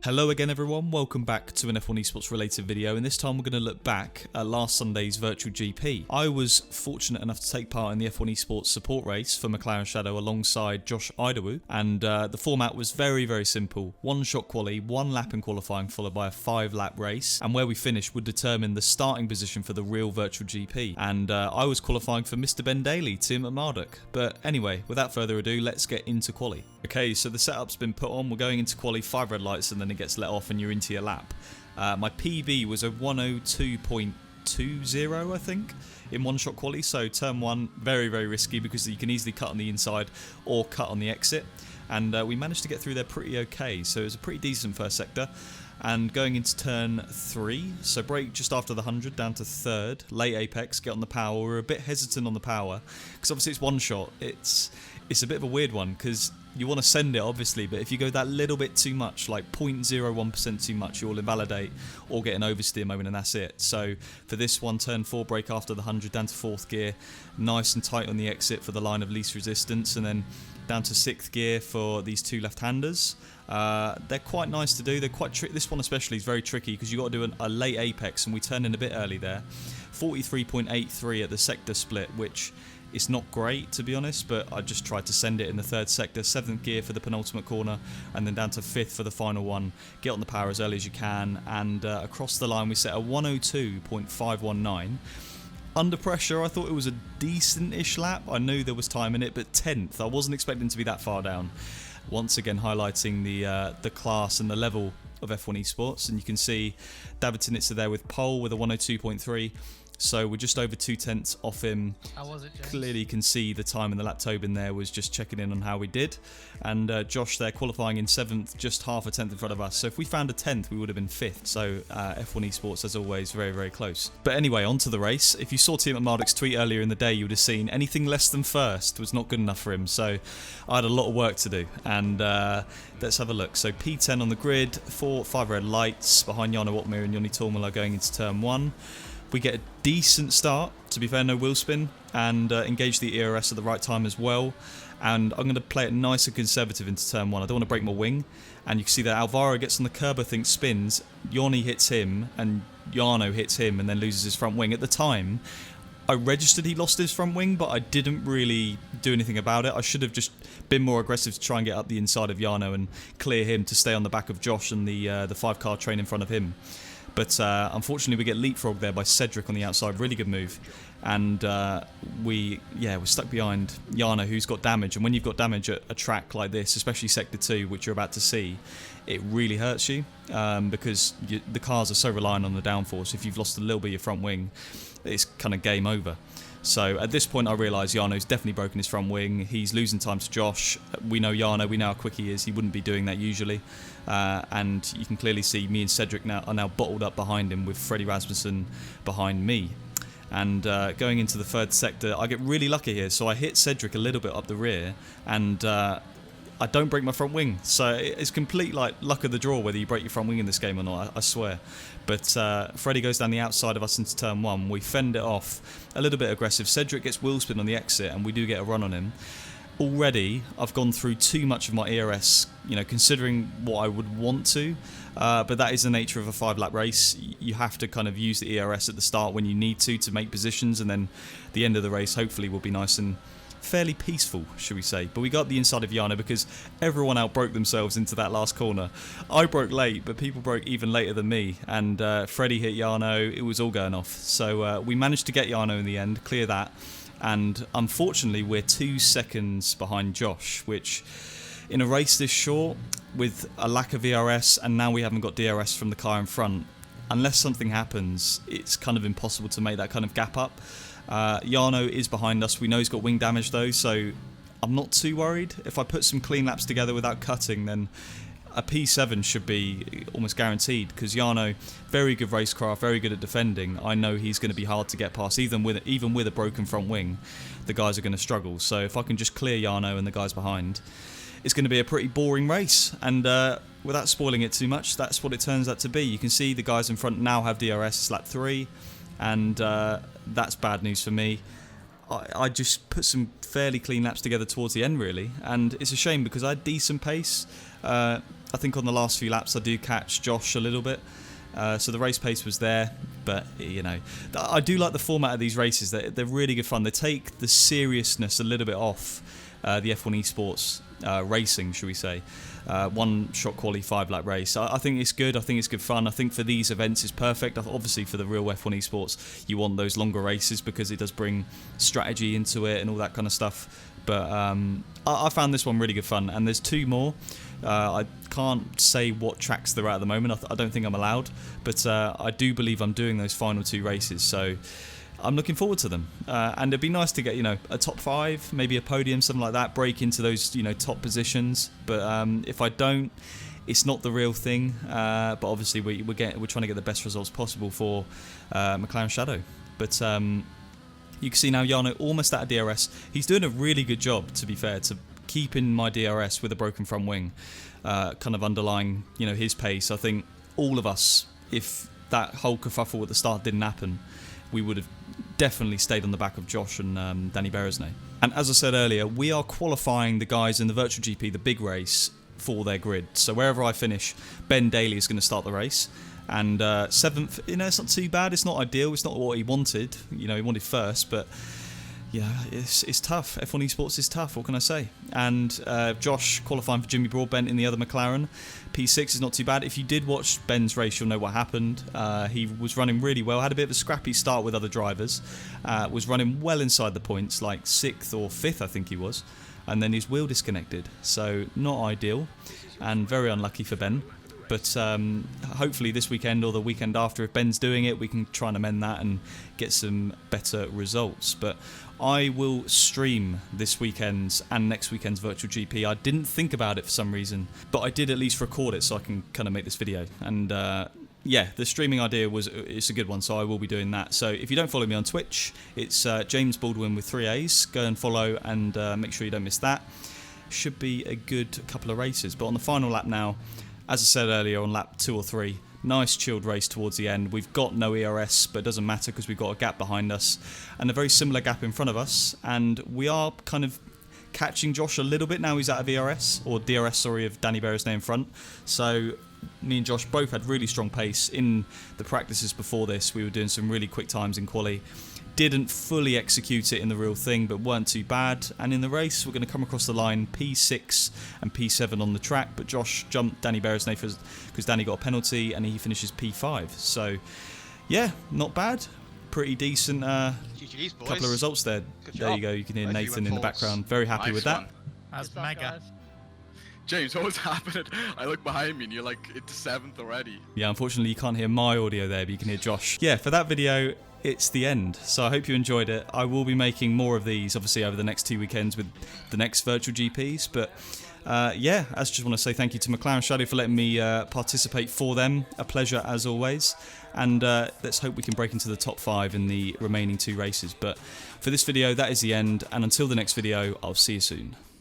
Hello again everyone, welcome back to an F1 Esports related video, and this time we're going to look back at last Sunday's virtual GP. I was fortunate enough to take part in the F1 Esports support race for Mclaren Shadow alongside Josh Idawu, and the format was very simple. One shot quali, one lap in qualifying followed by a 5-lap race, and where we finished would determine the starting position for the real virtual GP. And I was qualifying for Mr. Ben Daly, Tim at Marduk. But anyway, without further ado, let's get into quali. Okay, so the setup's been put on, we're going into quali, 5 red lights and then it gets let off and you're into your lap. My PB was a 102.20 I think in one shot quali, so turn 1 very risky because you can easily cut on the inside or cut on the exit, and we managed to get through there pretty okay, so it was a pretty decent first sector. And going into turn 3, so brake just after the 100 down to 3rd, late apex, get on the power. We're a bit hesitant on the power because obviously it's one shot. It's a bit of a weird one because you want to send it obviously, but if you go that little bit too much, like 0.01% too much, you'll invalidate or get an oversteer moment and that's it. So for this one, turn 4 brake after the 100 down to 4th gear, nice and tight on the exit for the line of least resistance, and then down to 6th gear for these two left-handers. They're quite nice to do. They're quite this one especially is very tricky because you've got to do a late apex, and we turned in a bit early there. 43.83 at the sector split, which is not great to be honest, but I just tried to send it in the 3rd sector, 7th gear for the penultimate corner, and then down to 5th for the final one. Get on the power as early as you can, and across the line we set a 102.519. Under pressure, I thought it was a decent-ish lap. I knew there was time in it, but 10th. I wasn't expecting to be that far down. Once again, highlighting the class and the level of F1 Esports. And you can see David Tinitzer there with pole with a 102.3. So we're just over 2/10 off him. How was it, James? Clearly you can see the time in the lap Tobin there was just checking in on how we did. And Josh there qualifying in 7th, just half a tenth in front of us. So if we found a 10th, we would have been 5th. So F1 Esports, as always, very close. But anyway, on to the race. If you saw Tim at Marduk's tweet earlier in the day, you would have seen anything less than 1st was not good enough for him. So I had a lot of work to do. And let's have a look. So P10 on the grid, 5 red lights behind Jarno Otmir and Joni Tormala going into turn 1. We get a decent start, to be fair, no wheel spin, and engage the ERS at the right time as well. And I'm going to play it nice and conservative into turn 1. I don't want to break my wing. And you can see that Alvaro gets on the curb, I think, spins. Joni hits him, and Jarno hits him, and then loses his front wing. At the time, I registered he lost his front wing, but I didn't really do anything about it. I should have just been more aggressive to try and get up the inside of Jarno and clear him to stay on the back of Josh and the 5-car train in front of him. But unfortunately we get leapfrogged there by Cedric on the outside, really good move. And we're stuck behind Jarno, who's got damage. And when you've got damage at a track like this, especially Sector 2, which you're about to see, it really hurts you because the cars are so reliant on the downforce. If you've lost a little bit of your front wing, it's kind of game over. So at this point I realise Jarno's definitely broken his front wing. He's losing time to Josh. We know Jarno, we know how quick he is. He wouldn't be doing that usually. And you can clearly see me and Cedric are now bottled up behind him with Freddie Rasmussen behind me. And going into the 3rd sector, I get really lucky here. So I hit Cedric a little bit up the rear, and I don't break my front wing. So it's complete like luck of the draw whether you break your front wing in this game or not, I swear. But Freddie goes down the outside of us into turn 1. We fend it off, a little bit aggressive. Cedric gets wheel spin on the exit, and we do get a run on him. Already, I've gone through too much of my ERS, considering what I would want to. But that is the nature of a 5-lap race. You have to kind of use the ERS at the start when you need to make positions, and then the end of the race hopefully will be nice and fairly peaceful, should we say. But we got the inside of Jarno because everyone outbroke themselves into that last corner. I broke late, but people broke even later than me, and Freddie hit Jarno. It was all going off. So we managed to get Jarno in the end, clear that, and unfortunately we're 2 seconds behind Josh, which in a race this short with a lack of ERS, and now we haven't got DRS from the car in front, unless something happens, it's kind of impossible to make that kind of gap up. Jarno is behind us. We know he's got wing damage though, so I'm not too worried. If I put some clean laps together without cutting, then a P7 should be almost guaranteed, because Jarno, very good racecraft, very good at defending. I know he's going to be hard to get past, even with a broken front wing. The guys are going to struggle. So if I can just clear Jarno and the guys behind, it's going to be a pretty boring race. And without spoiling it too much, that's what it turns out to be. You can see the guys in front now have DRS. It's lap 3, and that's bad news for me. I just put some fairly clean laps together towards the end, really, and it's a shame because I had decent pace. I think on the last few laps I do catch Josh a little bit. So the race pace was there, but you know, I do like the format of these races. They're really good fun. They take the seriousness a little bit off the F1 Esports racing, should we say. One shot quali 5-lap race. I think it's good. I think it's good fun. I think for these events it's perfect. Obviously for the real F1 Esports you want those longer races because it does bring strategy into it and all that kind of stuff. But I found this one really good fun, and there's 2 more. I can't say what tracks they're at the moment. I don't think I'm allowed, but I do believe I'm doing those final 2 races, so I'm looking forward to them. And it'd be nice to get, you know, a top 5, maybe a podium, something like that, break into those, you know, top positions. But if I don't, it's not the real thing. But obviously we're trying to get the best results possible for Mclaren Shadow. But you can see now Jarno almost out of DRS. He's doing a really good job, to be fair, to keeping my DRS with a broken front wing, kind of underlying, you know, his pace. I think all of us, if that whole kerfuffle at the start didn't happen, we would have definitely stayed on the back of Josh and Danny Beresnay. And as I said earlier, we are qualifying the guys in the Virtual GP, the big race, for their grid. So wherever I finish, Ben Daly is going to start the race. And 7th, you know, it's not too bad. It's not ideal. It's not what he wanted. You know, he wanted first, but yeah, it's tough. F1 Esports is tough. What can I say? And Josh qualifying for Jimmy Broadbent in the other McLaren. P6 is not too bad. If you did watch Ben's race, you'll know what happened. He was running really well. Had a bit of a scrappy start with other drivers. Was running well inside the points, like 6th or 5th, I think he was. And then his wheel disconnected. So not ideal, and very unlucky for Ben. But hopefully this weekend or the weekend after, if Ben's doing it, we can try and amend that and get some better results. But I will stream this weekend's and next weekend's Virtual GP. I didn't think about it for some reason, but I did at least record it so I can kind of make this video. And yeah, the streaming idea it's a good one, so I will be doing that. So if you don't follow me on Twitch, it's James Baldwin with 3 A's. Go and follow and make sure you don't miss that. Should be a good couple of races. But on the final lap now, as I said earlier, on lap 2 or 3, nice chilled race towards the end. We've got no ERS, but it doesn't matter because we've got a gap behind us and a very similar gap in front of us. And we are kind of catching Josh a little bit now. He's out of ERS, or DRS, sorry, of Danny Beresnay in front. So me and Josh both had really strong pace in the practices before this. We were doing some really quick times in quali. Didn't fully execute it in the real thing, but weren't too bad. And in the race, we're going to come across the line P6 and P7 on the track, but Josh jumped Danny Beresnay because Danny got a penalty and he finishes P5. So, yeah, not bad. Pretty decent couple of results there. There you go. You can hear Nathan in the background. Very happy with that. That's mega. James, what was happening? I look behind me and you're like into 7th already. Yeah, unfortunately you can't hear my audio there, but you can hear Josh. Yeah, for that video, it's the end. So I hope you enjoyed it. I will be making more of these, obviously, over the next 2 weekends with the next Virtual GPs. But yeah, I just want to say thank you to Mclaren Shadow for letting me participate for them. A pleasure as always. And let's hope we can break into the top 5 in the remaining 2 races. But for this video, that is the end. And until the next video, I'll see you soon.